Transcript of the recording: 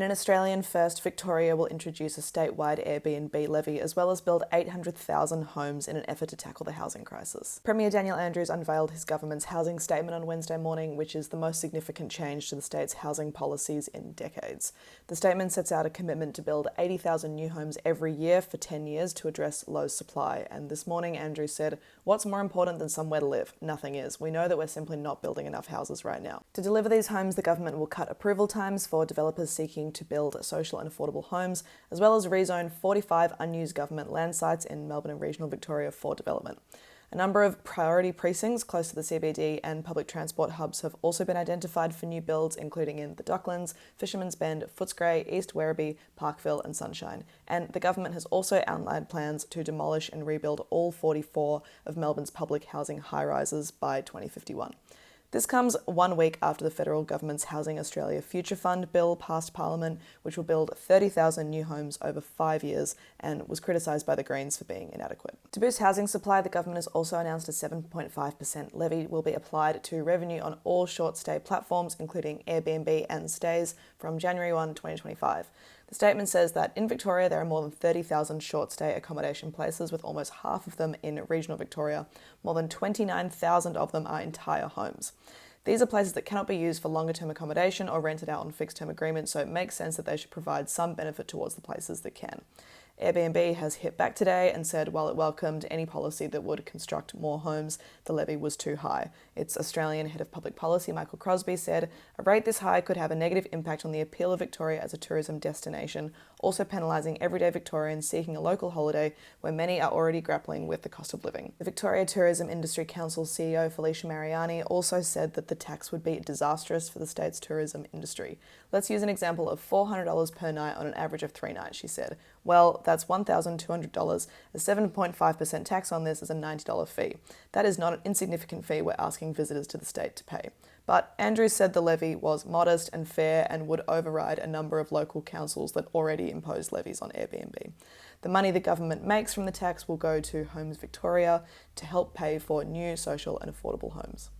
In an Australian first, Victoria will introduce a statewide Airbnb levy as well as build 800,000 homes in an effort to tackle the housing crisis. Premier Daniel Andrews unveiled his government's housing statement on Wednesday morning, which is the most significant change to the state's housing policies in decades. The statement sets out a commitment to build 80,000 new homes every year for 10 years to address low supply. And this morning, Andrews said, "What's more important than somewhere to live? Nothing is. We know that we're simply not building enough houses right now." To deliver these homes, the government will cut approval times for developers seeking to build social and affordable homes, as well as rezone 45 unused government land sites in Melbourne and regional Victoria for development. A number of priority precincts close to the CBD and public transport hubs have also been identified for new builds, including in the Docklands, Fisherman's Bend, Footscray, East Werribee, Parkville and Sunshine. And the government has also outlined plans to demolish and rebuild all 44 of Melbourne's public housing high-rises by 2051. This comes 1 week after the federal government's Housing Australia Future Fund bill passed Parliament, which will build 30,000 new homes over 5 years and was criticised by the Greens for being inadequate. To boost housing supply, the government has also announced a 7.5% levy will be applied to revenue on all short-stay platforms, including Airbnb and Stays, from January 1, 2025. The statement says that in Victoria there are more than 30,000 short-stay accommodation places, with almost half of them in regional Victoria. More than 29,000 of them are entire homes. These are places that cannot be used for longer-term accommodation or rented out on fixed-term agreements, so it makes sense that they should provide some benefit towards the places that can. Airbnb has hit back today and said while it welcomed any policy that would construct more homes, the levy was too high. Its Australian Head of Public Policy, Michael Crosby, said a rate this high could have a negative impact on the appeal of Victoria as a tourism destination, also penalising everyday Victorians seeking a local holiday where many are already grappling with the cost of living. The Victoria Tourism Industry Council CEO Felicia Mariani also said that the tax would be disastrous for the state's tourism industry. "Let's use an example of $400 per night on an average of 3 nights," she said. "Well, that's $1,200. A 7.5% tax on this is a $90 fee. That is not an insignificant fee we're asking visitors to the state to pay." But Andrews said the levy was modest and fair and would override a number of local councils that already impose levies on Airbnb. The money the government makes from the tax will go to Homes Victoria to help pay for new social and affordable homes.